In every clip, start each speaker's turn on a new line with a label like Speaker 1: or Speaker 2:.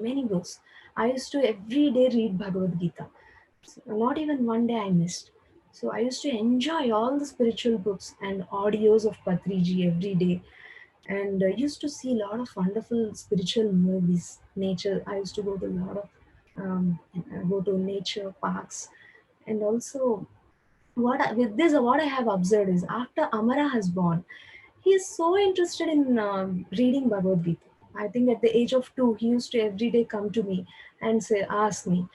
Speaker 1: many books. I used to every day read Bhagavad Gita. So not even one day I missed. So I used to enjoy all the spiritual books and audios of Patriji every day, and used to see a lot of wonderful spiritual movies. Nature. I used to go to a lot of go to nature parks, and also with this what I have observed is after Amara has born, he is so interested in reading Bhagavad Gita. I think at the age of 2, he used to every day come to me and ask me,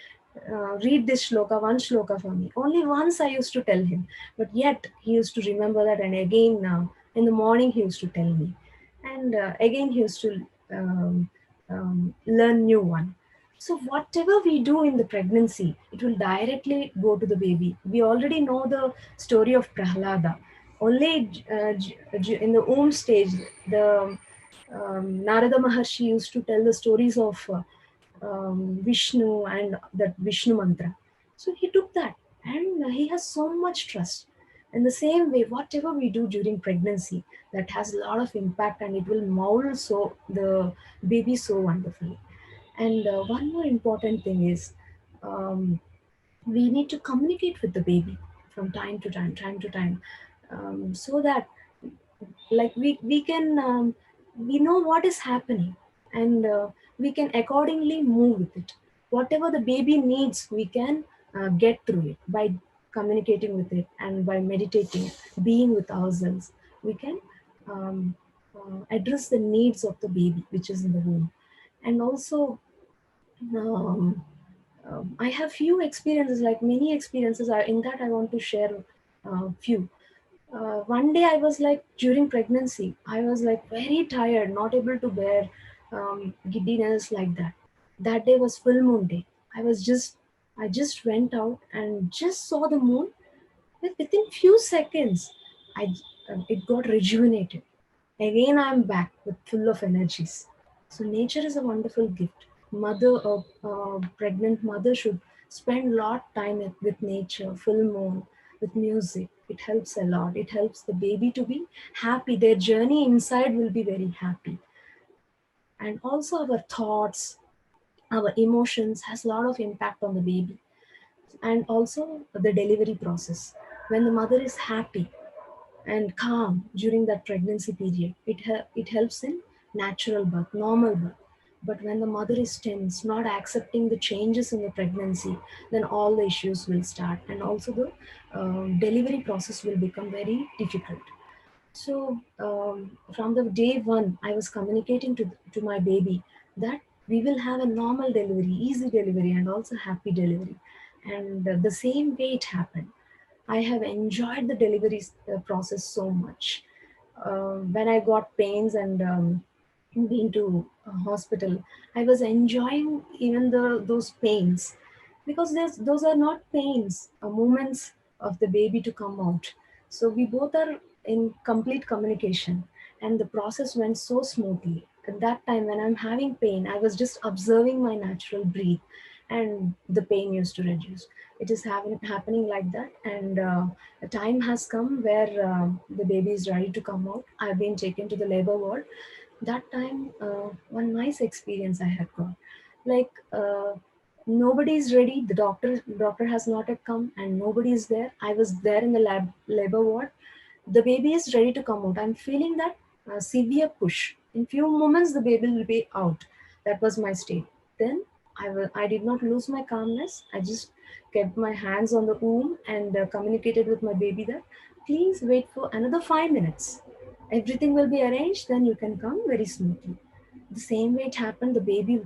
Speaker 1: read this shloka, one shloka for me. Only once I used to tell him, but yet he used to remember that, and again in the morning he used to tell me, and again he used to learn new one. So whatever we do in the pregnancy, it will directly go to the baby. We already know the story of Prahlada. Only in the womb stage, the Narada Maharshi used to tell the stories of Vishnu and that Vishnu mantra. So he took that, and he has so much trust. In the same way, whatever we do during pregnancy, that has a lot of impact, and it will mold so the baby so wonderfully. And one more important thing is, um, we need to communicate with the baby from time to time, so that like we can we know what is happening, and we can accordingly move with it. Whatever the baby needs, we can get through it by communicating with it, and by meditating, being with ourselves, we can address the needs of the baby which is in the womb. And also, um, I have few experiences, like many experiences are in that I want to share few. One day I was like, during pregnancy, I was like very tired, not able to bear giddiness like that. That day was full moon day. I just went out and just saw the moon. Within few seconds, it got rejuvenated. Again, I'm back with full of energies. So nature is a wonderful gift. Pregnant mother should spend lot time with nature, full moon, with music. It helps a lot. It helps the baby to be happy. Their journey inside will be very happy. And also our thoughts, our emotions has a lot of impact on the baby. And also the delivery process. When the mother is happy and calm during that pregnancy period, it helps in natural birth, normal birth. But when the mother is tense, not accepting the changes in the pregnancy, then all the issues will start, and also the delivery process will become very difficult. So from the day one, I was communicating to my baby that we will have a normal delivery, easy delivery, and also happy delivery. And the same way it happened. I have enjoyed the delivery process so much. When I got pains and been to a hospital, I was enjoying even those pains, because those are not pains, moments of the baby to come out. So we both are in complete communication, and the process went so smoothly. At that time, when I'm having pain, I was just observing my natural breath, and the pain used to reduce. It is happening like that, and a time has come where the baby is ready to come out. I've been taken to the labor ward. That time, one nice experience I had got, like nobody is ready. The doctor has not yet come, and nobody is there. I was there in the labor ward. The baby is ready to come out. I'm feeling that severe push. In few moments, the baby will be out. That was my state. Then I did not lose my calmness. I just kept my hands on the womb and communicated with my baby that please wait for another 5 minutes. Everything will be arranged. Then you can come very smoothly. The same way it happened. The baby,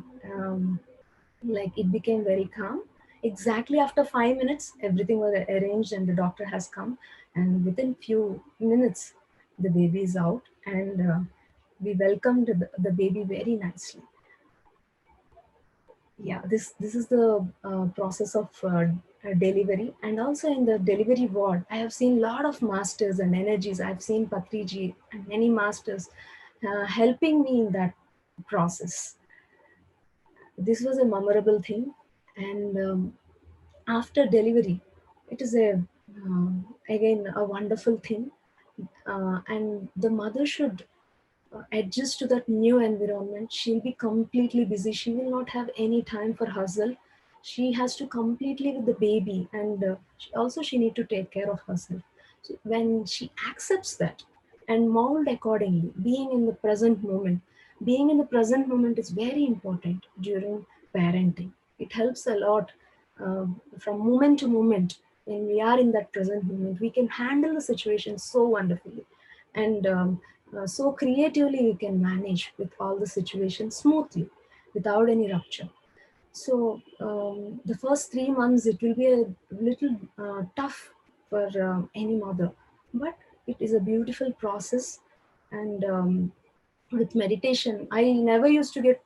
Speaker 1: like it became very calm. Exactly after 5 minutes, everything was arranged and the doctor has come. And within few minutes, the baby is out, and we welcomed the baby very nicely. Yeah, this is the process of delivery. And also in the delivery ward, I have seen a lot of masters and energies. I've seen Patriji and many masters helping me in that process. This was a memorable thing. And after delivery, it is a again a wonderful thing. And the mother should adjust to that new environment, she'll be completely busy. She will not have any time for hustle. She has to completely with the baby, and she need to take care of herself. So when she accepts that and mold accordingly, being in the present moment is very important during parenting. It helps a lot. From moment to moment, when we are in that present moment, we can handle the situation so wonderfully, and so creatively we can manage with all the situations smoothly without any rupture. So the first 3 months it will be a little tough for any mother, but it is a beautiful process. And with meditation, I never used to get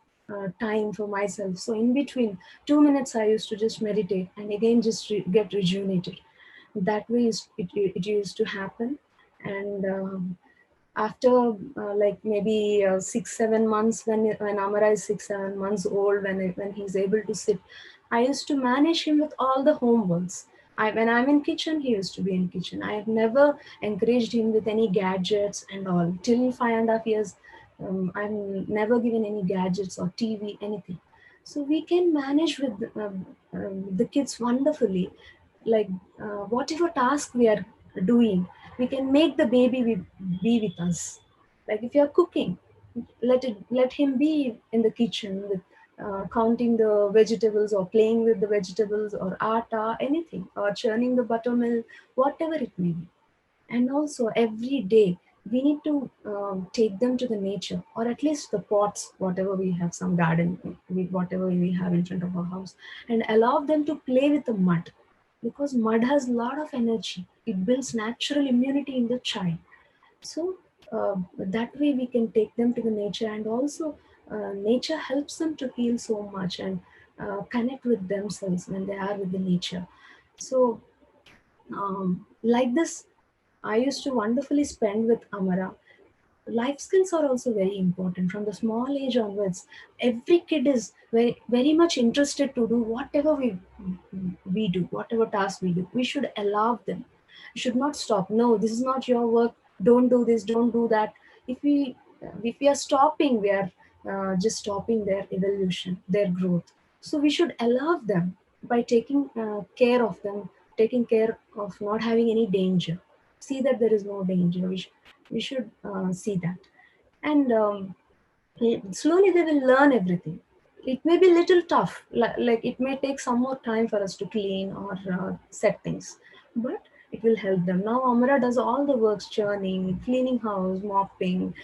Speaker 1: time for myself, so in between 2 minutes I used to just meditate and again just get rejuvenated. That way it used to happen. And after like maybe 6 7 months, when Amara is 6 7 months old, when he's able to sit, I used to manage him with all the homeworks. When I'm in kitchen, he used to be in kitchen. I have never encouraged him with any gadgets and all till 5.5 years. I've never given any gadgets or TV, anything. So we can manage with the kids wonderfully. Like whatever task we are doing, we can make the baby be with us. Like if you're cooking, let him be in the kitchen with counting the vegetables or playing with the vegetables or atta, anything, or churning the buttermilk, whatever it may be. And also every day we need to take them to the nature, or at least the pots, whatever we have, some garden, whatever we have in front of our house, and allow them to play with the mud, because mud has a lot of energy. It builds natural immunity in the child. So that way we can take them to the nature, and also nature helps them to heal so much and connect with themselves when they are with the nature. So like this, I used to wonderfully spend with Amara. Life skills are also very important from the small age onwards. Every kid is very much interested to do whatever we do, whatever task we do. We should allow them. We should not stop. No, this is not your work. Don't do this. Don't do that. If we are stopping, we are just stopping their evolution, their growth. So we should allow them by taking care of them, taking care of not having any danger. See that there is no danger. We should see that. And slowly they will learn everything. It may be little tough, like it may take some more time for us to clean or set things, but it will help them. Now Amara does all the works: churning, cleaning house, mopping,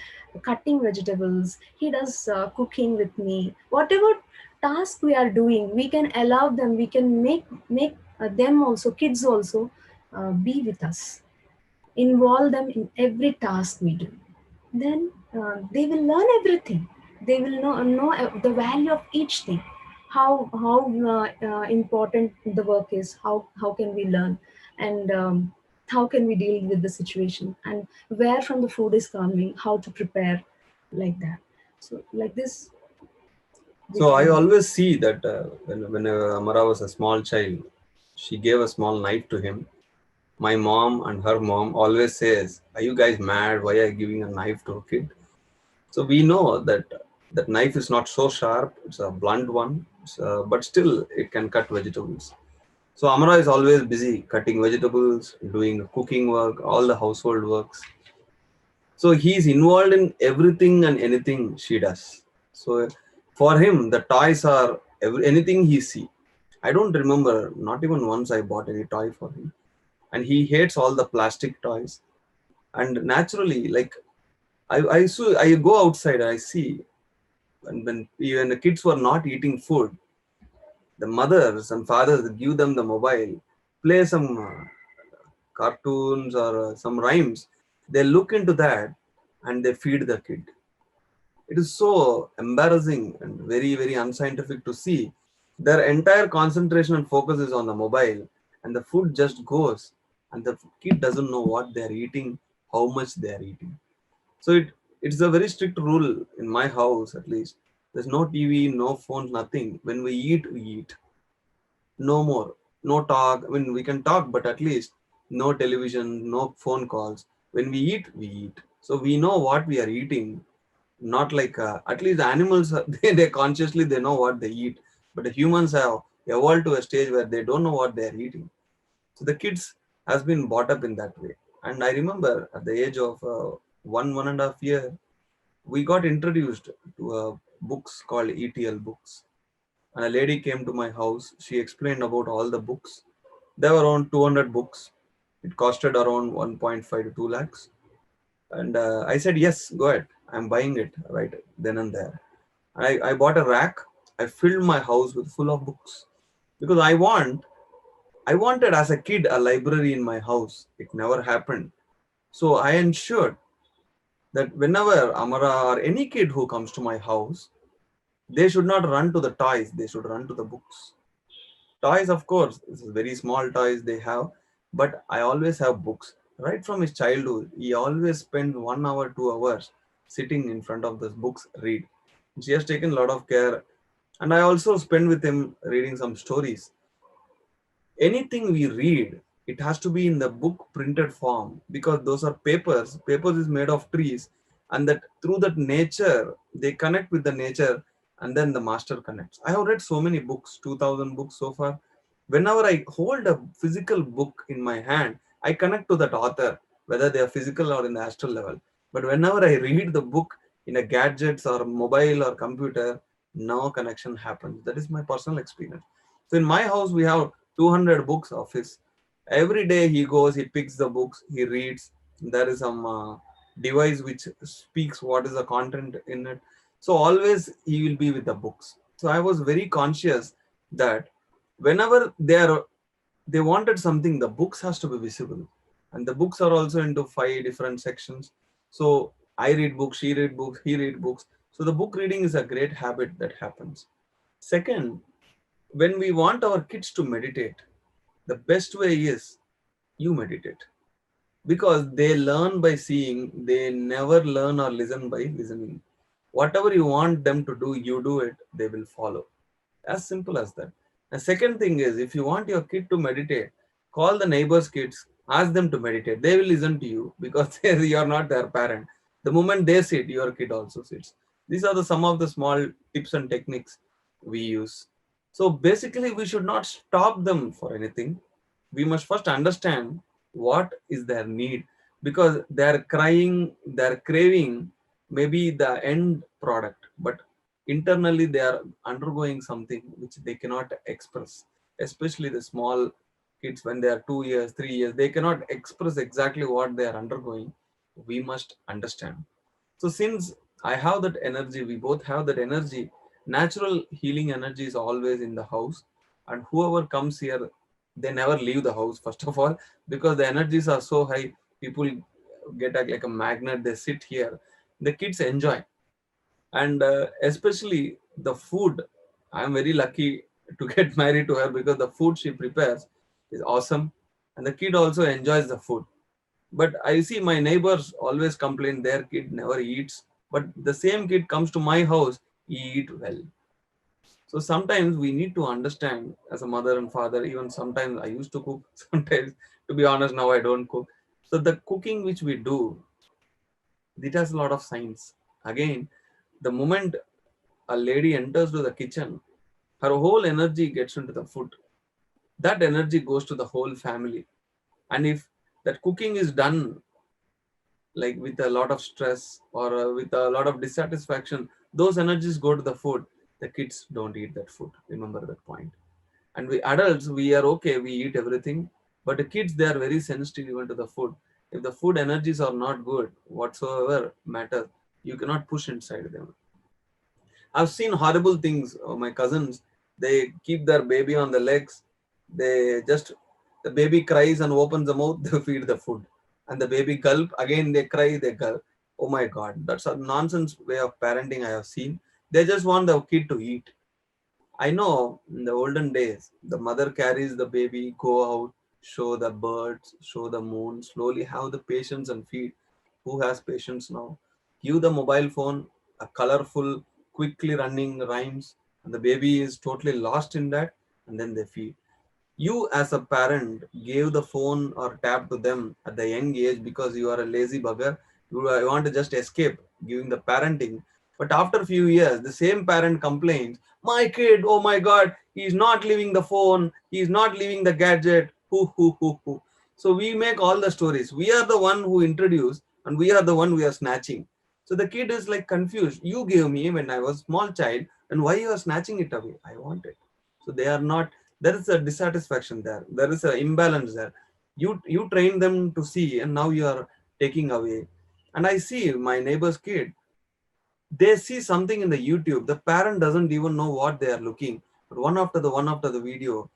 Speaker 1: cutting vegetables. He does cooking with me. Whatever task we are doing, we can allow them, we can make them also, kids also, be with us, involve them in every task we do. Then they will learn everything. They will know the value of each thing. How important the work is. How can we learn, and how can we deal with the situation, and where from the food is coming, how to prepare, like that. So like this, we
Speaker 2: So I
Speaker 1: can.
Speaker 2: always see that when Amara was a small child, she gave a small knife to him. My mom and her mom always says, "Are you guys mad? Why are you giving a knife to a kid?" So we know that that knife is not so sharp; it's a blunt one, but still it can cut vegetables. So Amara is always busy cutting vegetables, doing cooking work, all the household works. So he's involved in everything and anything she does. So for him, the toys are anything he see. I don't remember, not even once I bought any toy for him. And he hates all the plastic toys. And naturally, like I go outside, I see when even the kids were not eating food, the mothers and fathers give them the mobile, play some cartoons or some rhymes. They look into that and they feed the kid. It is so embarrassing and very, very unscientific to see. Their entire concentration and focus is on the mobile, and the food just goes, and the kid doesn't know what they are eating, how much they are eating. So it's a very strict rule in my house, at least. There's no TV, no phones, nothing. When we eat, we eat. No more. No talk. I mean, we can talk, but at least no television, no phone calls. When we eat, we eat. So we know what we are eating. not like at least the animals they consciously they know what they eat, but the humans have evolved to a stage where they don't know what they are eating. So the kids has been brought up in that way. And I remember at the age of 1.5 year, we got introduced to books called ETL books. And a lady came to my house. She explained about all the books. There were around 200 books. It costed around 1.5 to 2 lakhs. And I said, yes, go ahead. I'm buying it right then and there. I bought a rack. I filled my house with full of books because I wanted as a kid a library in my house. It never happened. So I ensured that whenever Amara or any kid who comes to my house, they should not run to the toys, they should run to the books. Toys, of course, this is very small toys they have, but I always have books. Right from his childhood, he always spent 1 hour, 2 hours sitting in front of the books, read. She has taken a lot of care, and I also spend with him reading some stories. Anything we read, it has to be in the book printed form because those are papers is made of trees, and that through that nature they connect with the nature, and then the master connects. I have read so many books, 2000 books so far. Whenever I hold a physical book in my hand, I connect to that author, whether they are physical or in the astral level. But whenever I read the book in a gadgets or mobile or computer, no connection happens. That is my personal experience. So in my house we have 200 books of his. Every day he goes, he picks the books, he reads. There is some device which speaks what is the content in it. So always he will be with the books. So I was very conscious that whenever they wanted something, the books has to be visible. And the books are also into 5 different sections. So I read books, she read books, he read books. So the book reading is a great habit that happens. Second, when we want our kids to meditate, the best way is you meditate because they learn by seeing, they never learn or listen by listening. Whatever you want them to do, you do it, they will follow. As simple as that. The second thing is, if you want your kid to meditate, call the neighbors' kids, ask them to meditate. They will listen to you because you are not their parent. The moment they sit, your kid also sits. These are some of the small tips and techniques we use. So basically, we should not stop them for anything. We must first understand what is their need because they're crying, they're craving maybe the end product, but internally they are undergoing something which they cannot express, especially the small kids when they are 2 years 3 years, they cannot express exactly what they are undergoing. We must understand. So since I have that energy, we both have that energy, natural healing energy is always in the house, and whoever comes here, they never leave the house first of all because the energies are so high. People get like a magnet, they sit here, the kids enjoy. And especially the food, I'm very lucky to get married to her because the food she prepares is awesome, and the kid also enjoys the food. But I see my neighbors always complain their kid never eats, but the same kid comes to my house, he eat well. So sometimes we need to understand as a mother and father, even sometimes I used to cook sometimes, to be honest, now I don't cook. So the cooking which we do, it has a lot of science. Again, the moment a lady enters to the kitchen, her whole energy gets into the food. That energy goes to the whole family. And if that cooking is done like with a lot of stress or with a lot of dissatisfaction, those energies go to the food. The kids don't eat that food. Remember that point. And we adults, we are okay, we eat everything. But the kids, they are very sensitive even to the food. If the food energies are not good, whatsoever matter, you cannot push inside them. I've seen horrible things. My cousins, they keep their baby on the legs. They just, the baby cries and opens the mouth, they feed the food. And the baby gulp, again they cry, they gulp. Oh my God, that's a nonsense way of parenting I have seen. They just want the kid to eat. I know in the olden days, the mother carries the baby, go out, show the birds, show the moon, slowly have the patience and feed. Who has patience now? Give the mobile phone a colorful, quickly running rhymes, and the baby is totally lost in that, and then they feed. You, as a parent, gave the phone or tab to them at the young age because you are a lazy bugger. You want to just escape giving the parenting. But after a few years, the same parent complains, my kid, oh my God, he's not leaving the phone, he's not leaving the gadget, hoo, hoo, hoo, hoo. So we make all the stories. We are the one who introduce and we are the one we are snatching. So the kid is like confused. You gave me when I was small child and why you are snatching it away? I want it. So they are not, there is a dissatisfaction there. There is an imbalance there. You train them to see and now you are taking away. And I see my neighbor's kid, they see something in the YouTube, the parent doesn't even know what they are looking, but one after the video,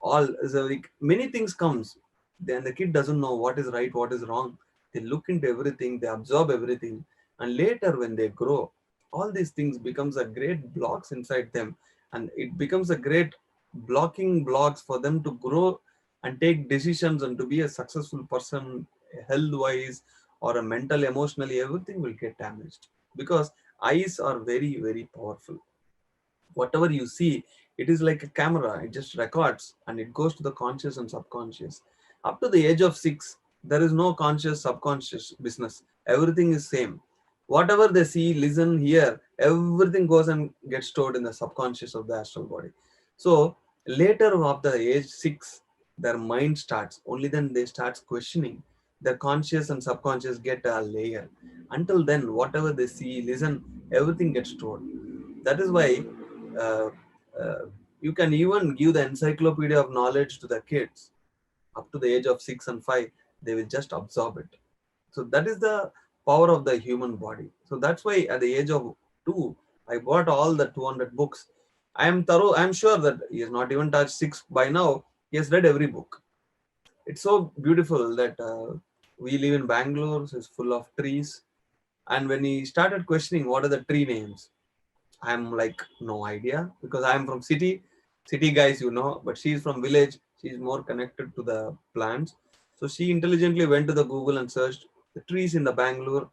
Speaker 2: all is like many things comes, then the kid doesn't know what is right, what is wrong. They look into everything, they absorb everything, and later when they grow, all these things becomes a great blocks inside them, and it becomes a great blocking blocks for them to grow and take decisions and to be a successful person, health wise or a mental emotionally, everything will get damaged because eyes are very very powerful. Whatever you see, it is like a camera, it just records and it goes to the conscious and subconscious. Up to the age of 6, there is no conscious subconscious business, everything is same. Whatever they see, listen, hear, everything goes and gets stored in the subconscious of the astral body. So later of the age 6, their mind starts, only then they start questioning. Their conscious and subconscious get a layer. Until then, whatever they see, listen, everything gets stored. That is why uh, uh, you can even give the encyclopedia of knowledge to the kids up to the age of 6 and 5. They will just absorb it. So that is the power of the human body. So that's why at the age of 2, I bought all the 200 books. I am thorough. I am sure that he has not even touched 6 by now. He has read every book. It's so beautiful that we live in Bangalore, so it's full of trees. And when he started questioning what are the tree names, I'm like, no idea because I'm from city. City guys, but she's from village. She's more connected to the plants. So she intelligently went to the Google and searched the trees in the Bangalore.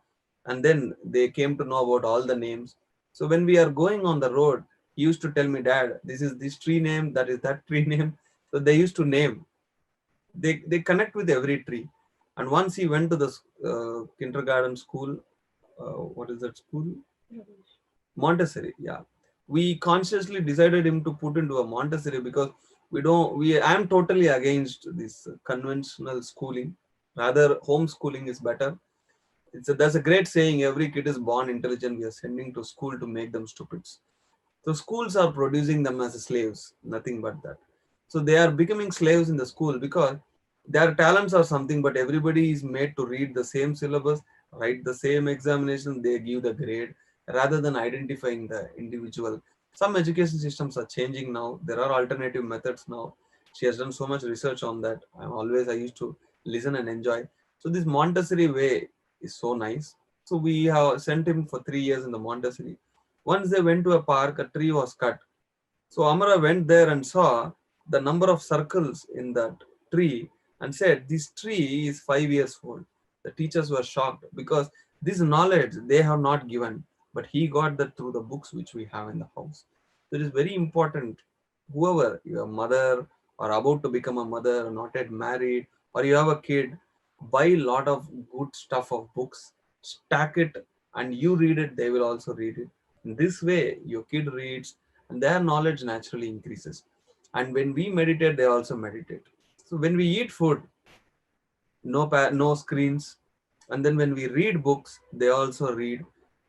Speaker 2: And then they came to know about all the names. So when we are going on the road, he used to tell me, Dad, this is this tree name, that is that tree name. So they used to name. They connect with every tree. And once he went to the kindergarten school, what is that school? Montessori, yeah. We consciously decided him to put into a Montessori because I am totally against this conventional schooling. Rather, homeschooling is better. There's a great saying, every kid is born intelligent, we are sending to school to make them stupid. So schools are producing them as slaves, nothing but that. So they are becoming slaves in the school because their talents are something, but everybody is made to read the same syllabus, write the same examination, they give the grade rather than identifying the individual. Some education systems are changing now. There are alternative methods now. She has done so much research on that. I used to listen and enjoy. So this Montessori way is so nice. So we have sent him for 3 years in the Montessori. Once they went to a park, a tree was cut. So Amara went there and saw the number of circles in that tree and said, this tree is 5 years old. The teachers were shocked because this knowledge they have not given, but he got that through the books which we have in the house. So it is very important. Whoever, your mother or about to become a mother, not yet married, or you have a kid, buy a lot of good stuff of books, stack it, and you read it, they will also read it. In this way, your kid reads and their knowledge naturally increases. And when we meditate, they also meditate. So when we eat food, no screens, and then when we read books, they also read.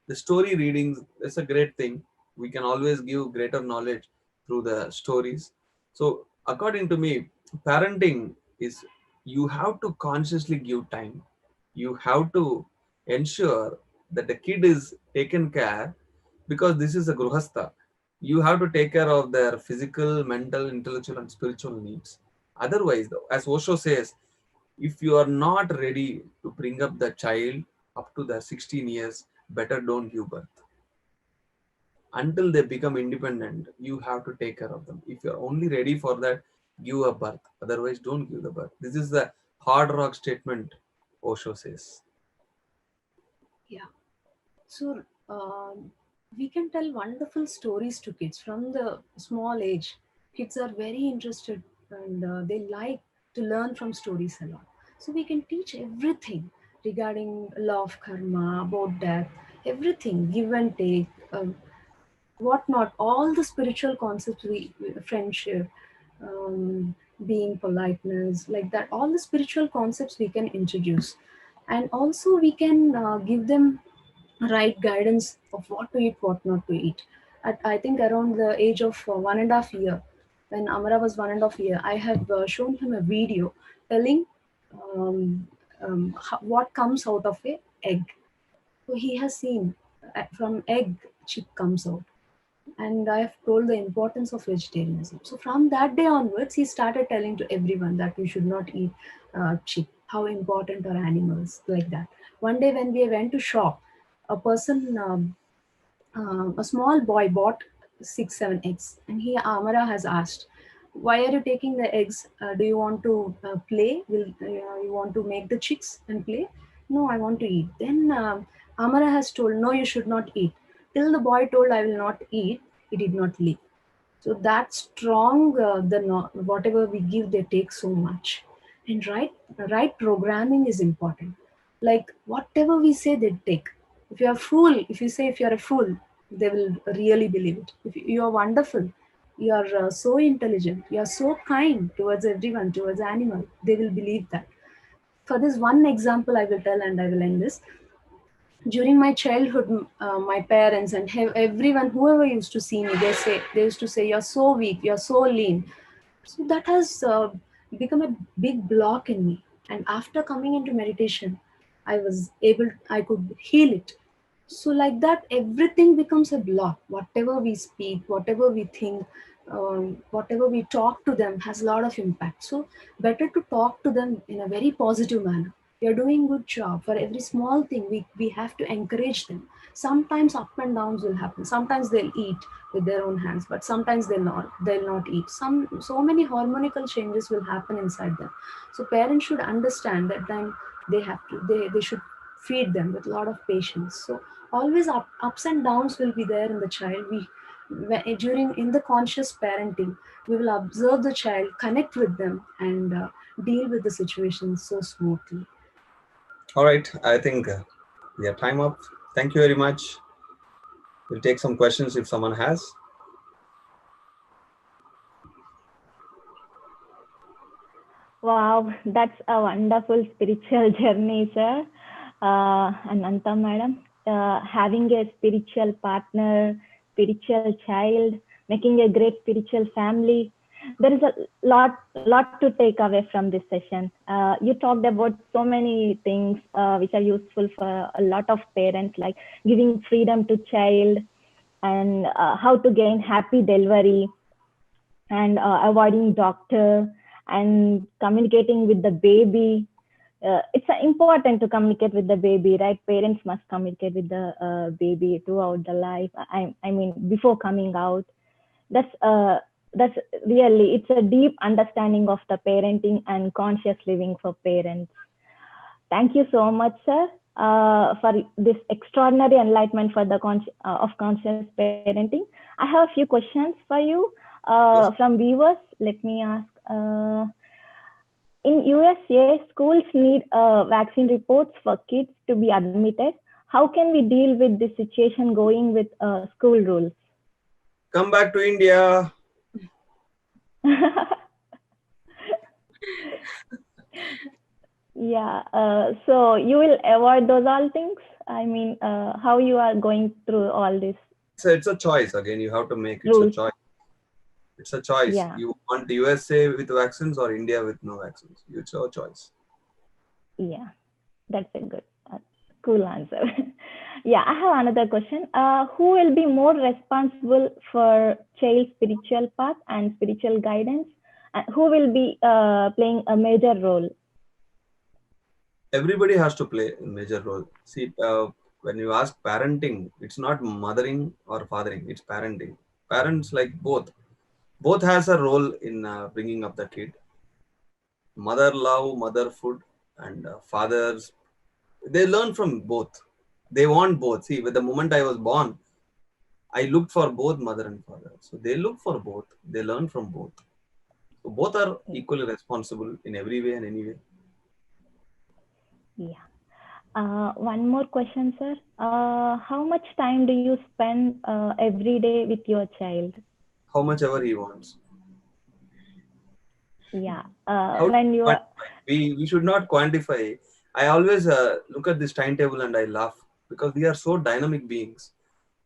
Speaker 2: The story readings is a great thing. We can always give greater knowledge through the stories. So according to me, parenting is, you have to consciously give time. You have to ensure that the kid is taken care, because this is a gruhastha. You have to take care of their physical, mental, intellectual and spiritual needs. Otherwise, though, as Osho says, if you are not ready to bring up the child up to the 16 years, better don't give birth. Until they become independent, you have to take care of them. If you're only ready for that, give a birth. Otherwise, don't give the birth. This is the hard rock statement Osho says.
Speaker 1: Yeah. So we can tell wonderful stories to kids from the small age. Kids are very interested and they like to learn from stories a lot. So we can teach everything regarding law of karma, about death. everything, give and take, whatnot, all the spiritual concepts, friendship, um, being politeness, like that, all the spiritual concepts we can introduce. And also we can give them right guidance of what to eat, what not to eat. At I think around the age of 1.5 year, when Amara was 1.5 year, I have shown him a video telling um, what comes out of a egg. So he has seen from egg chip comes out, and I have told the importance of vegetarianism. So from that day onwards, he started telling to everyone that we should not eat chick. How important are animals, like that. One day when we went to shop, a person, a small boy bought 6 7 eggs, and he Amara has asked, "Why are you taking the eggs? Do you want to play? Will you want to make the chicks and play?" "No, I want to eat." Then Amara has told, "No, you should not eat." Till the boy told, "I will not eat," he did not leave. So that strong, whatever we give, they take so much. And right programming is important. Like whatever we say, they take. If you are fool, if you say if you are a fool, they will really believe it. If you are wonderful, you are so intelligent, you are so kind towards everyone, towards animal, they will believe that. For this one example, I will tell, and I will end this. During my childhood, my parents and everyone, whoever used to see me, they used to say, "You're so weak, you're so lean." So that has become a big block in me. And after coming into meditation, I could heal it. So like that, everything becomes a block. Whatever we speak, whatever we think, whatever we talk to them has a lot of impact. So better to talk to them in a very positive manner. You're doing good job. For every small thing, we have to encourage them. Sometimes up and downs will happen. Sometimes they'll eat with their own hands, but sometimes they'll not eat. So many hormonal changes will happen inside them. So parents should understand that time they should feed them with a lot of patience. So always ups and downs will be there in the child. During in the conscious parenting, we will observe the child, connect with them, and deal with the situation so smoothly.
Speaker 2: All right, I think we have time up. Thank you very much. We'll take some questions if someone has.
Speaker 3: Wow, that's a wonderful spiritual journey, sir. Ananta, madam, having a spiritual partner, spiritual child, making a great spiritual family. There is a lot to take away from this session. You talked about so many things which are useful for a lot of parents, like giving freedom to child and how to gain happy delivery and avoiding doctor and communicating with the baby. It's important to communicate with the baby, right? Parents must communicate with the baby throughout the life. I mean, before coming out. That's uh, that's really, it's a deep understanding of the parenting and conscious living for parents. Thank you so much, sir, for this extraordinary enlightenment for the of conscious parenting. I have a few questions for you
Speaker 2: Yes.
Speaker 3: from viewers. Let me ask. In USA, schools need vaccine reports for kids to be admitted. How can we deal with this situation going with school rules?
Speaker 2: Come back to India.
Speaker 3: Yeah, so you will avoid those all things. I mean, how you are going through all these
Speaker 2: It's a choice. Again, you have to make. It's a
Speaker 3: rules?
Speaker 2: choice. It's a choice.
Speaker 3: Yeah,
Speaker 2: You want the USA with vaccines or India with no vaccines. It's your choice.
Speaker 3: yeah, that's a good, cool answer. Yeah, I have another question. Who will be more responsible for child spiritual path and spiritual guidance? And who will be playing a major role?
Speaker 2: Everybody has to play a major role. See, when you ask parenting, it's not mothering or fathering. It's parenting. Parents, like both has a role in bringing up the kid. Mother love, mother food, and fathers, they learn from both. They want both. See, with the moment I was born, I looked for both mother and father. So they look for both. They learn from both. So both are equally responsible in every way and any way.
Speaker 3: Yeah. One more question, sir. How much time do you spend every day with your child?
Speaker 2: How much ever he wants.
Speaker 3: Yeah.
Speaker 2: How
Speaker 3: When you are,
Speaker 2: we should not quantify. I always look at this timetable and I laugh because we are so dynamic beings.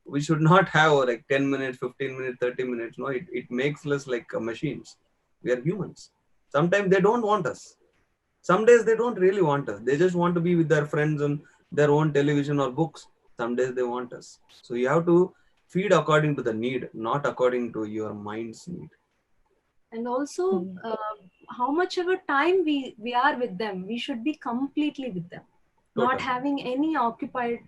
Speaker 2: We should not have like 10 minutes, 15 minutes, 30 minutes. No, it makes us like machines. We are humans. Sometimes they don't want us. Some days they don't really want us. They just want to be with their friends on their own television or books. Some days they want us. So you have to feed according to the need, not according to your mind's need.
Speaker 1: And also, how much ever time we are with them, we should be completely with them, not
Speaker 2: Totally.
Speaker 1: having any occupied,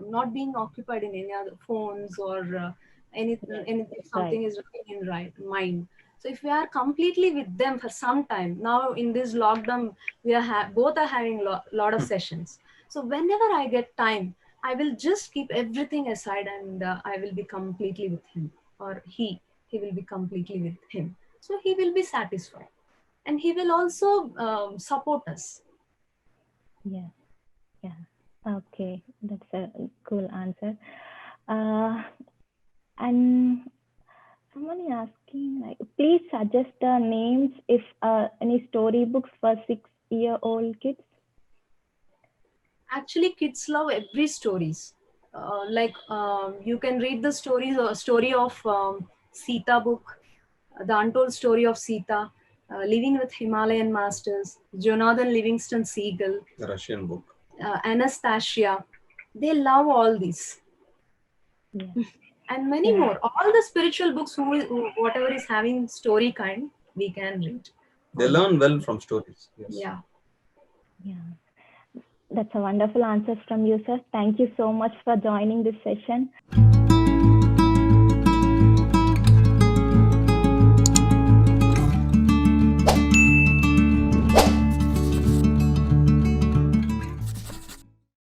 Speaker 1: not being occupied in any other phones or anything something
Speaker 3: right.
Speaker 1: is running in right mind. So if we are completely with them for some time now in this lockdown, we are both are having lot of sessions. So whenever I get time, I will just keep everything aside and I will be completely with him, or he will be completely with him. So he will be satisfied and he will also support us.
Speaker 3: Yeah. Yeah. Okay. That's a cool answer. Uh, and someone is asking, like, please suggest the names if any storybooks for 6-year-old kids.
Speaker 1: Actually, kids love every stories. You can read the story of Sita book, the untold story of Sita, living with Himalayan masters, Jonathan Livingston Seagull,
Speaker 2: The Russian book.
Speaker 1: Anastasia. They love all these.
Speaker 3: Yeah.
Speaker 1: And many more. All the spiritual books, whatever is having story kind, we can read.
Speaker 2: They learn well from stories. Yes.
Speaker 1: Yeah.
Speaker 3: Yeah. That's a wonderful answer from you, sir. Thank you so much for joining this session.